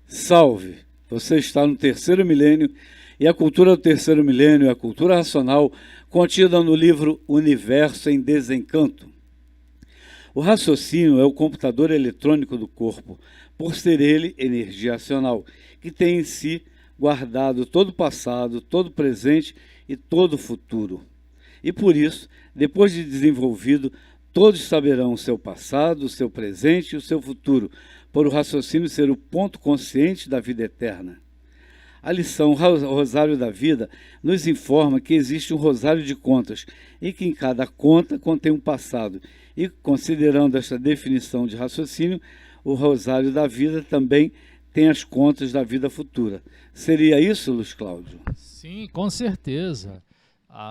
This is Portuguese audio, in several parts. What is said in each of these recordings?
Salve! Você está no terceiro milênio e a cultura do terceiro milênio é a cultura racional contida no livro Universo em Desencanto. O raciocínio é o computador eletrônico do corpo, por ser ele energia racional, que tem em si guardado todo o passado, todo o presente e todo o futuro. E por isso, depois de desenvolvido, todos saberão o seu passado, o seu presente e o seu futuro, por o raciocínio ser o ponto consciente da vida eterna. A lição Rosário da Vida nos informa que existe um rosário de contas e que em cada conta contém um passado. E, considerando esta definição de raciocínio, o Rosário da Vida também tem as contas da vida futura. Seria isso, Luiz Cláudio? Sim, com certeza.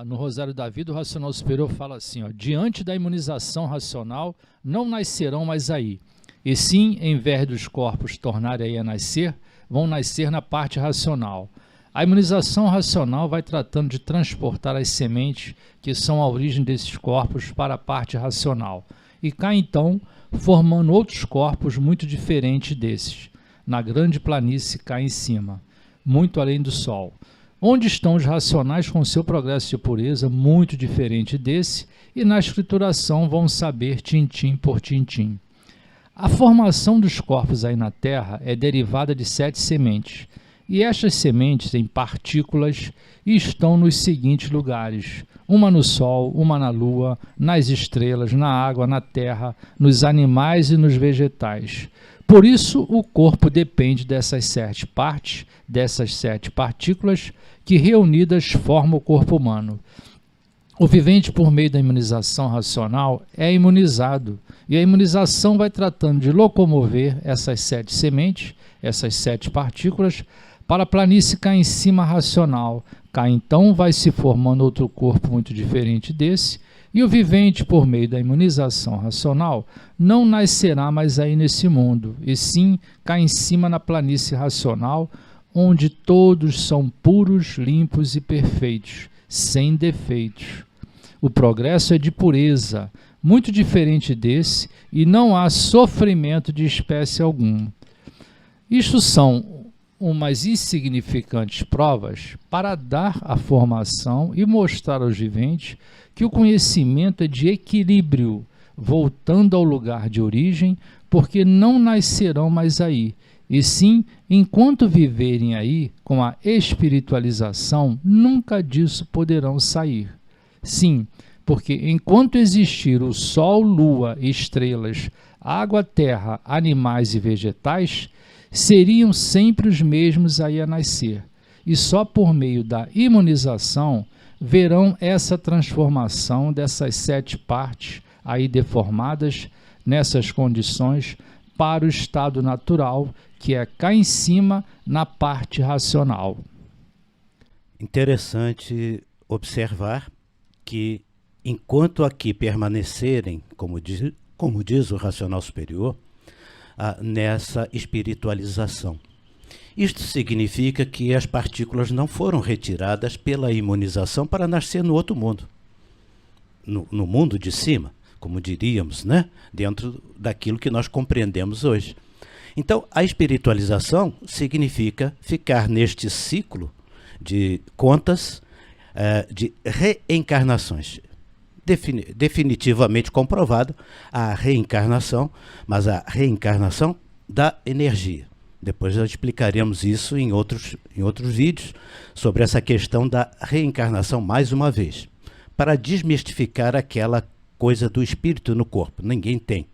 No Rosário da Vida, o Racional Superior fala assim, diante da imunização racional, não nascerão mais aí. E sim, em vez dos corpos tornarem aí a nascer, vão nascer na parte racional. A imunização racional vai tratando de transportar as sementes que são a origem desses corpos para a parte racional. E cá então, formando outros corpos muito diferentes desses, na grande planície cá em cima, muito além do Sol. Onde estão os racionais com seu progresso de pureza muito diferente desse, e na escrituração vão saber tintim por tintim. A formação dos corpos aí na Terra é derivada de 7 sementes, e estas sementes têm partículas e estão nos seguintes lugares: uma no Sol, uma na Lua, nas estrelas, na água, na terra, nos animais e nos vegetais. Por isso, o corpo depende dessas 7 partes, dessas 7 partículas, que reunidas formam o corpo humano. O vivente, por meio da imunização racional, é imunizado, e a imunização vai tratando de locomover essas 7 sementes, essas 7 partículas, para a planície cá em cima racional. Cá então vai se formando outro corpo muito diferente desse, e o vivente, por meio da imunização racional, não nascerá mais aí nesse mundo, e sim cá em cima na planície racional, onde todos são puros, limpos e perfeitos, sem defeitos. O progresso é de pureza, muito diferente desse, e não há sofrimento de espécie alguma. Isto são umas insignificantes provas para dar a formação e mostrar aos viventes que o conhecimento é de equilíbrio, voltando ao lugar de origem, porque não nascerão mais aí, e sim, enquanto viverem aí, com a espiritualização, nunca disso poderão sair. Sim, porque enquanto existir o Sol, Lua, estrelas, água, terra, animais e vegetais, seriam sempre os mesmos aí a nascer. E só por meio da imunização verão essa transformação dessas 7 partes aí deformadas nessas condições para o estado natural, que é cá em cima na parte racional. Interessante observar que enquanto aqui permanecerem, como diz o racional superior, nessa espiritualização. Isto significa que as partículas não foram retiradas pela imunização para nascer no outro mundo, no mundo de cima, como diríamos, né? Dentro daquilo que nós compreendemos hoje. Então, a espiritualização significa ficar neste ciclo de contas, de reencarnações. Definitivamente comprovado a reencarnação, mas a reencarnação da energia. Depois nós explicaremos isso em outros vídeos sobre essa questão da reencarnação mais uma vez, para desmistificar aquela coisa do espírito no corpo. Ninguém tem.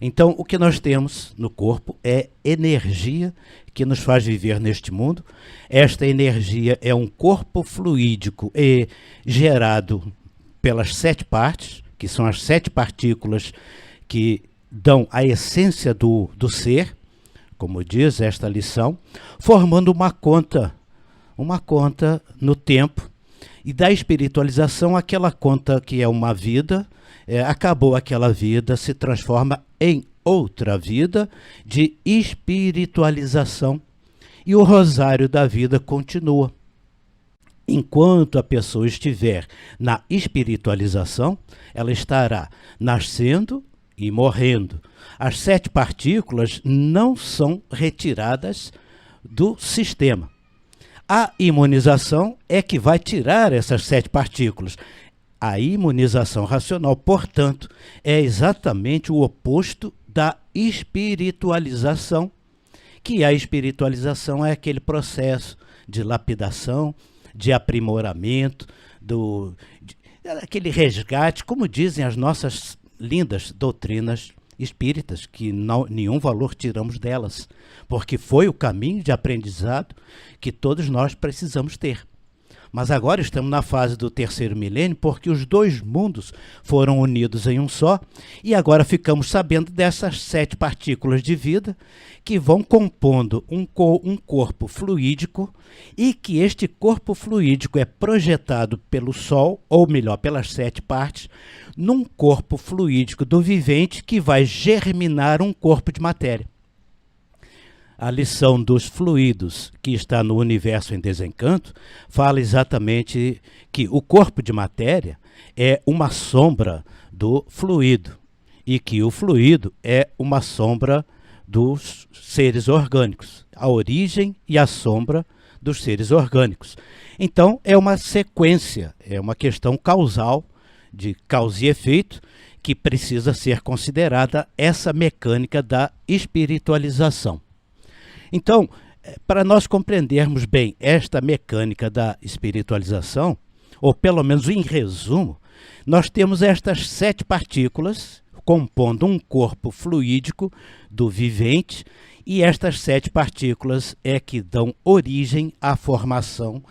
Então, o que nós temos no corpo é energia que nos faz viver neste mundo. Esta energia é um corpo fluídico e gerado pelas 7 partes, que são as 7 partículas que dão a essência do ser, como diz esta lição, formando uma conta no tempo, e da espiritualização, aquela conta que é uma vida, acabou aquela vida, se transforma em outra vida de espiritualização, e o rosário da vida continua. Enquanto a pessoa estiver na espiritualização, ela estará nascendo e morrendo, as 7 partículas não são retiradas do sistema. A imunização é que vai tirar essas 7 partículas. A imunização racional, portanto, é exatamente o oposto da espiritualização, que a espiritualização é aquele processo de lapidação, de aprimoramento, aquele resgate, como dizem as nossas lindas doutrinas espíritas, que nenhum valor tiramos delas, porque foi o caminho de aprendizado que todos nós precisamos ter. Mas agora estamos na fase do 3º milênio, porque os 2 mundos foram unidos em um só, e agora ficamos sabendo dessas 7 partículas de vida que vão compondo um corpo fluídico, e que este corpo fluídico é projetado pelo Sol, ou melhor, pelas 7 partes, num corpo fluídico do vivente que vai germinar um corpo de matéria. A lição dos fluidos, que está no Universo em Desencanto, fala exatamente que o corpo de matéria é uma sombra do fluido, e que o fluido é uma sombra dos seres orgânicos, a origem e a sombra dos seres orgânicos. Então, é uma sequência, é uma questão causal, de causa e efeito, que precisa ser considerada essa mecânica da espiritualização. Então, para nós compreendermos bem esta mecânica da espiritualização, ou pelo menos em resumo, nós temos estas 7 partículas compondo um corpo fluídico do vivente, e estas 7 partículas é que dão origem à formação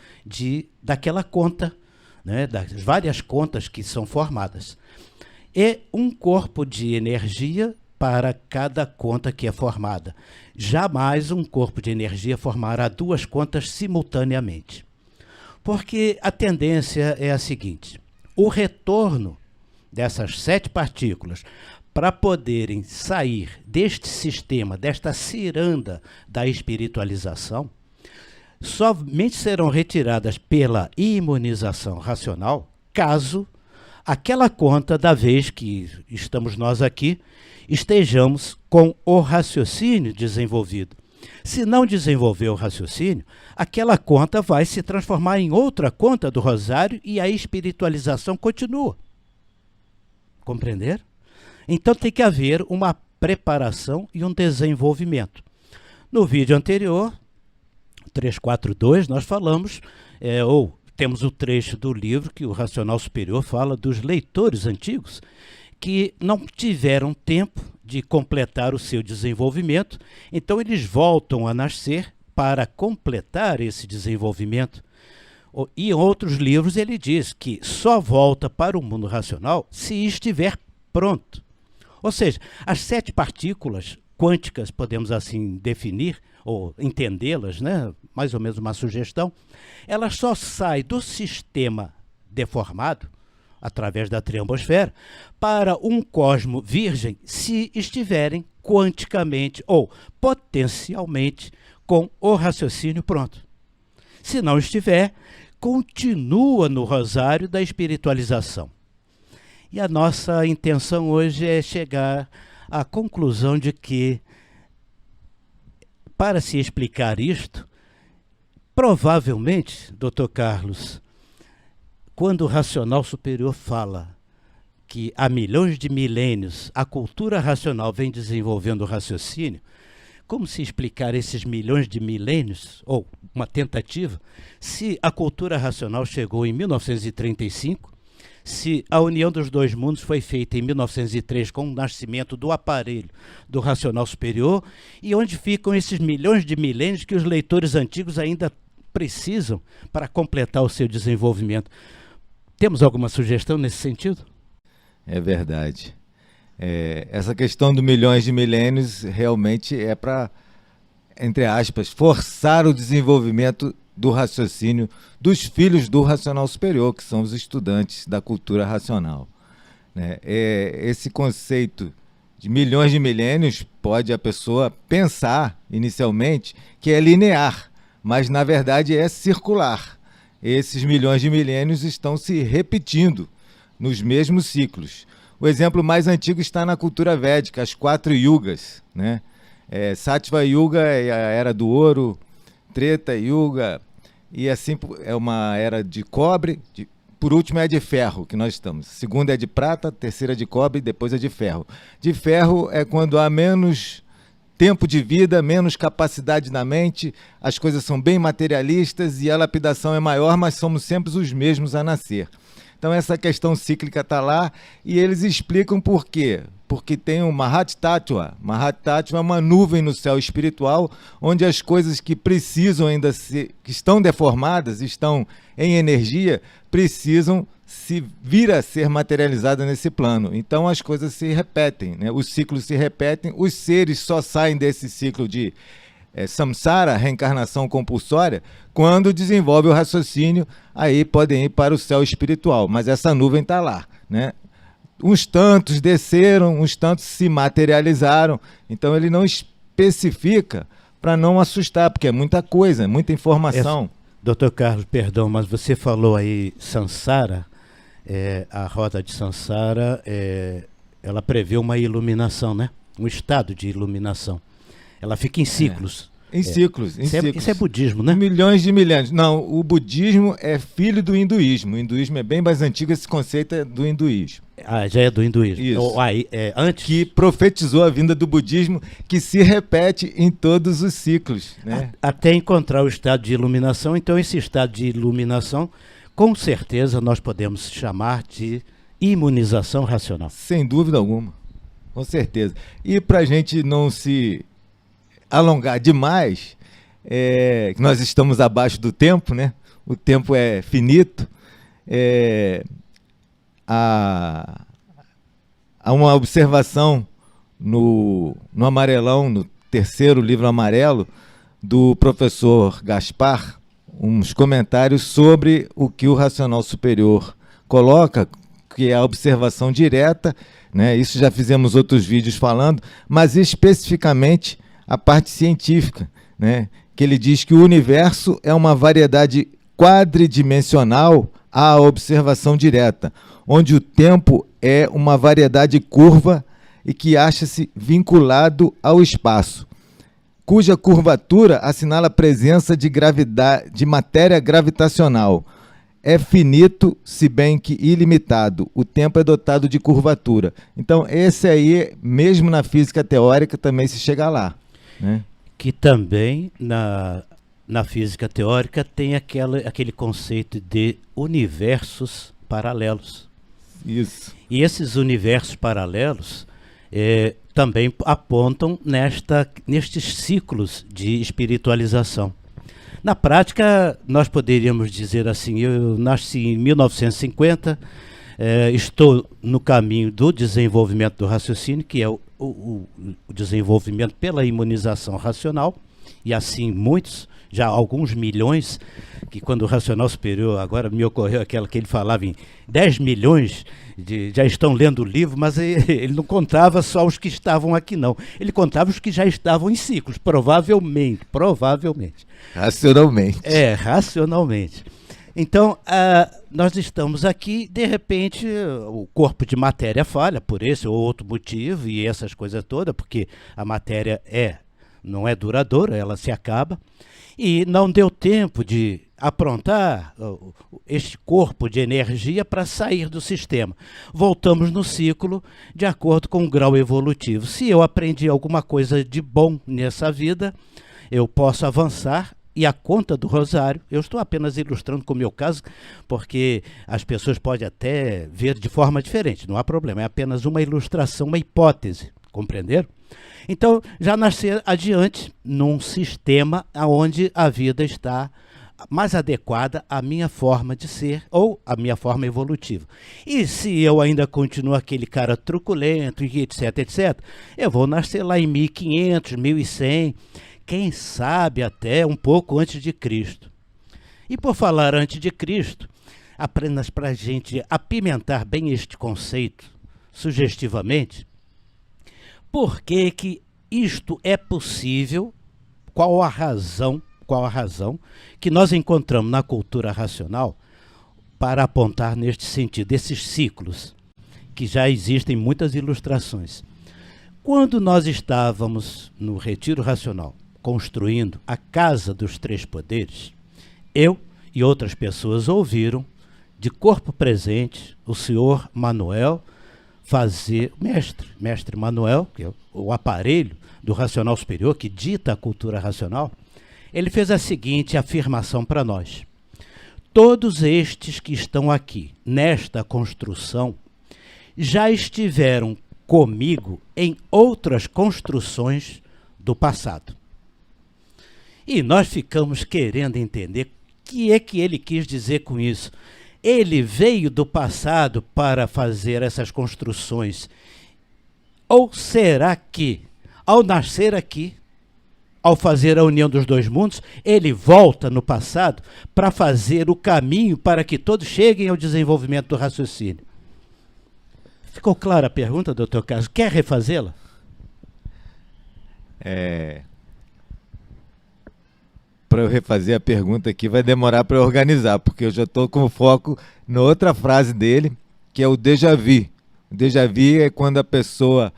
daquela conta, né, das várias contas que são formadas. É um corpo de energia para cada conta que é formada. Jamais um corpo de energia formará 2 contas simultaneamente. Porque a tendência é a seguinte: o retorno dessas 7 partículas para poderem sair deste sistema, desta ciranda da espiritualização, somente serão retiradas pela imunização racional, caso aquela conta, da vez que estamos nós aqui, estejamos com o raciocínio desenvolvido. Se não desenvolver o raciocínio, aquela conta vai se transformar em outra conta do rosário e a espiritualização continua. Compreender? Então tem que haver uma preparação e um desenvolvimento. No vídeo anterior, 342, nós falamos, temos o trecho do livro que o Racional Superior fala dos leitores antigos que não tiveram tempo de completar o seu desenvolvimento, então eles voltam a nascer para completar esse desenvolvimento. E em outros livros ele diz que só volta para o mundo racional se estiver pronto. Ou seja, as 7 partículas quânticas, podemos assim definir, ou entendê-las, né? Mais ou menos uma sugestão, elas só saem do sistema deformado, através da triambosfera, para um cosmo virgem, se estiverem quanticamente ou potencialmente com o raciocínio pronto. Se não estiver, continua no rosário da espiritualização. E a nossa intenção hoje é chegar à conclusão de que, para se explicar isto, provavelmente, Dr. Carlos, quando o Racional Superior fala que há milhões de milênios a cultura racional vem desenvolvendo o raciocínio, como se explicar esses milhões de milênios, ou uma tentativa, se a cultura racional chegou em 1935, se a união dos 2 mundos foi feita em 1903 com o nascimento do aparelho do Racional Superior, e onde ficam esses milhões de milênios que os leitores antigos ainda precisam para completar o seu desenvolvimento. Temos alguma sugestão nesse sentido? É verdade. Essa questão do milhões de milênios realmente é para, entre aspas, forçar o desenvolvimento do raciocínio dos filhos do Racional Superior, que são os estudantes da cultura racional. Esse conceito de milhões de milênios pode a pessoa pensar inicialmente que é linear, mas na verdade é circular. Esses milhões de milênios estão se repetindo nos mesmos ciclos. O exemplo mais antigo está na cultura védica, as 4 yugas, né? Sattva Yuga é a era do ouro, Treta Yuga, e assim é uma era de cobre, por último é a de ferro, que nós estamos. Segunda é de prata, terceira é de cobre, depois é de ferro. De ferro é quando há menos tempo de vida, menos capacidade na mente, as coisas são bem materialistas e a lapidação é maior, mas somos sempre os mesmos a nascer. Então essa questão cíclica está lá e eles explicam por quê. Porque tem o Mahat Tattva. Mahat Tattva é uma nuvem no céu espiritual, onde as coisas que precisam ainda ser, que estão deformadas, estão em energia, precisam se vir a ser materializadas nesse plano. Então as coisas se repetem, né? Os ciclos se repetem, os seres só saem desse ciclo de samsara, reencarnação compulsória, quando desenvolve o raciocínio, aí podem ir para o céu espiritual, mas essa nuvem está lá, né? Uns tantos desceram, uns tantos se materializaram, então ele não especifica para não assustar, porque é muita coisa, é muita informação. Doutor Carlos, perdão, mas você falou aí Sansara, a roda de Sansara, ela prevê uma iluminação, né? Um estado de iluminação. Ela fica em ciclos. Em ciclos, em ciclos. Isso é budismo, né? Milhões de milênios. Não, o budismo é filho do hinduísmo. O hinduísmo é bem mais antigo, esse conceito é do hinduísmo. Ah, já é do hinduísmo. Isso. Antes... Que profetizou a vinda do budismo, que se repete em todos os ciclos, né? Até encontrar o estado de iluminação. Então, esse estado de iluminação, com certeza, nós podemos chamar de imunização racional. Sem dúvida alguma, com certeza. E para a gente não se alongar demais, que nós estamos abaixo do tempo, né? O tempo é finito. Há uma observação no amarelão, no terceiro livro amarelo, do professor Gaspar, uns comentários sobre o que o racional superior coloca, que é a observação direta, né? Isso já fizemos outros vídeos falando, mas especificamente a parte científica, né? Que ele diz que o universo é uma variedade quadridimensional à observação direta, onde o tempo é uma variedade curva e que acha-se vinculado ao espaço, cuja curvatura assinala a presença de matéria gravitacional. É finito, se bem que ilimitado. O tempo é dotado de curvatura. Então, esse aí, mesmo na física teórica, também se chega lá, né? Que também, na física teórica, tem aquele conceito de universos paralelos. Isso. E esses universos paralelos também apontam nestes ciclos de espiritualização. Na prática, nós poderíamos dizer assim, eu nasci em 1950, estou no caminho do desenvolvimento do raciocínio, que é o desenvolvimento pela imunização racional, e assim muitos, já alguns milhões, que quando o racional superior, agora me ocorreu aquela que ele falava em 10 milhões, já estão lendo o livro, mas ele não contava só os que estavam aqui não, ele contava os que já estavam em ciclos, provavelmente. Racionalmente. Racionalmente. Então, nós estamos aqui, de repente, o corpo de matéria falha por esse ou outro motivo e essas coisas todas, porque a matéria não é duradoura, ela se acaba, e não deu tempo de aprontar este corpo de energia para sair do sistema. Voltamos no ciclo de acordo com o grau evolutivo. Se eu aprendi alguma coisa de bom nessa vida, eu posso avançar. E a conta do rosário, eu estou apenas ilustrando com o meu caso, porque as pessoas podem até ver de forma diferente, não há problema, é apenas uma ilustração, uma hipótese, compreenderam? Então, já nascer adiante num sistema onde a vida está mais adequada à minha forma de ser ou à minha forma evolutiva. E se eu ainda continuo aquele cara truculento, etc., eu vou nascer lá em 1500, 1100, quem sabe até um pouco antes de Cristo. E por falar antes de Cristo, apenas para a gente apimentar bem este conceito, sugestivamente, por que isto é possível, qual a razão que nós encontramos na cultura racional para apontar neste sentido, esses ciclos que já existem muitas ilustrações. Quando nós estávamos no Retiro Racional, construindo a Casa dos Três Poderes, eu e outras pessoas ouviram, de corpo presente, o senhor Manuel fazer, mestre Manuel, que é o aparelho do Racional Superior, que dita a cultura racional, ele fez a seguinte afirmação para nós: todos estes que estão aqui, nesta construção, já estiveram comigo em outras construções do passado. E nós ficamos querendo entender o que é que ele quis dizer com isso. Ele veio do passado para fazer essas construções? Ou será que, ao nascer aqui, ao fazer a união dos dois mundos, ele volta no passado para fazer o caminho para que todos cheguem ao desenvolvimento do raciocínio? Ficou clara a pergunta, doutor Carlos? Quer refazê-la? Para eu refazer a pergunta aqui, vai demorar para eu organizar, porque eu já estou com foco na outra frase dele, que é o déjà vu. O déjà vu é quando a pessoa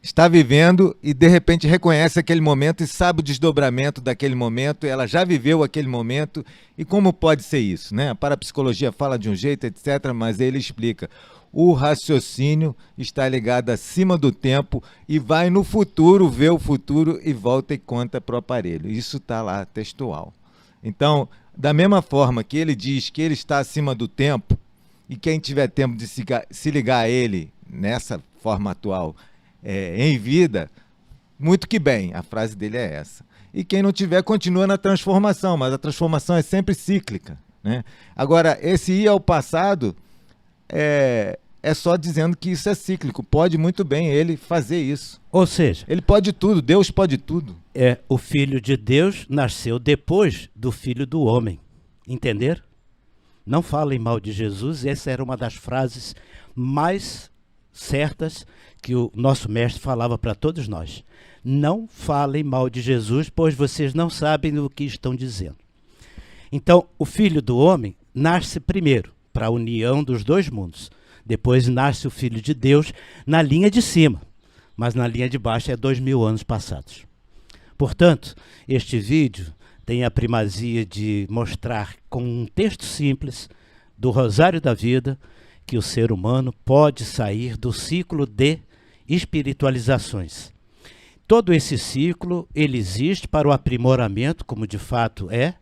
está vivendo e de repente reconhece aquele momento e sabe o desdobramento daquele momento, ela já viveu aquele momento. E como pode ser isso, né? A parapsicologia fala de um jeito, etc., mas ele explica. O raciocínio está ligado acima do tempo e vai no futuro, vê o futuro e volta e conta para o aparelho. Isso está lá textual. Então, da mesma forma que ele diz que ele está acima do tempo, e quem tiver tempo de se ligar a ele nessa forma atual, em vida, muito que bem, a frase dele é essa. E quem não tiver, continua na transformação, mas a transformação é sempre cíclica, né? Agora, esse ir ao passado é só dizendo que isso é cíclico. Pode muito bem ele fazer isso. Ou seja, ele pode tudo, Deus pode tudo. O Filho de Deus nasceu depois do Filho do Homem. Entenderam? Não falem mal de Jesus. Essa era uma das frases mais certas que o nosso mestre falava para todos nós. Não falem mal de Jesus, pois vocês não sabem o que estão dizendo. Então, o Filho do Homem nasce primeiro para a união dos dois mundos. Depois nasce o Filho de Deus na linha de cima, mas na linha de baixo é 2000 anos passados. Portanto, este vídeo tem a primazia de mostrar com um texto simples do Rosário da Vida que o ser humano pode sair do ciclo de espiritualizações. Todo esse ciclo, ele existe para o aprimoramento, como de fato é,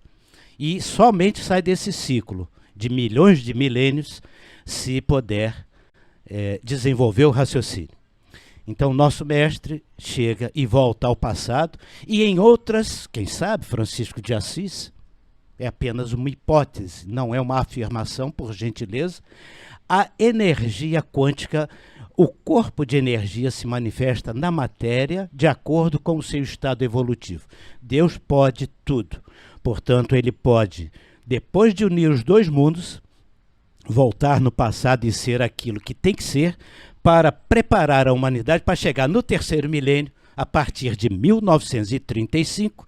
e somente sai desse ciclo de milhões de milênios se puder desenvolver o raciocínio. Então, nosso mestre chega e volta ao passado, e em outras, quem sabe, Francisco de Assis, é apenas uma hipótese, não é uma afirmação, por gentileza, a energia quântica, o corpo de energia se manifesta na matéria de acordo com o seu estado evolutivo. Deus pode tudo. Portanto, ele pode, depois de unir os dois mundos, voltar no passado e ser aquilo que tem que ser para preparar a humanidade para chegar no terceiro milênio, a partir de 1935,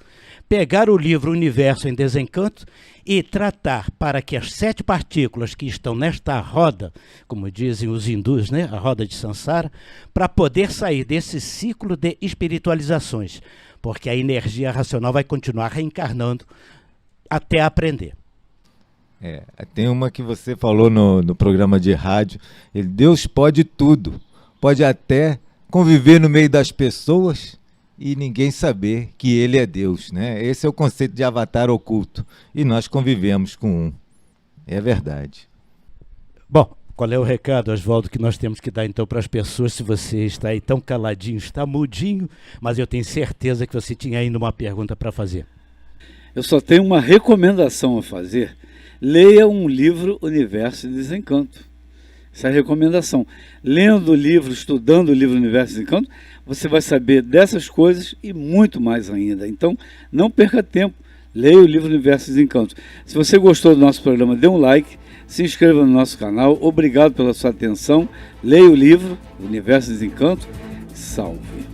pegar o livro Universo em Desencanto e tratar para que as 7 partículas que estão nesta roda, como dizem os hindus, né, a roda de Sansara, para poder sair desse ciclo de espiritualizações, porque a energia racional vai continuar reencarnando até aprender. Tem uma que você falou no programa de rádio, Deus pode tudo, pode até conviver no meio das pessoas e ninguém saber que ele é Deus, né? Esse é o conceito de avatar oculto, e nós convivemos com um, é verdade. Bom, qual é o recado, Oswaldo, que nós temos que dar então para as pessoas? Se você está aí tão caladinho, está mudinho, mas eu tenho certeza que você tinha ainda uma pergunta para fazer. Eu só tenho uma recomendação a fazer. Leia um livro Universo em Desencanto. Essa é a recomendação. Lendo o livro, estudando o livro Universo em Desencanto, você vai saber dessas coisas e muito mais ainda. Então, não perca tempo. Leia o livro Universo em Desencanto. Se você gostou do nosso programa, dê um like, se inscreva no nosso canal. Obrigado pela sua atenção. Leia o livro Universo em Desencanto. Salve!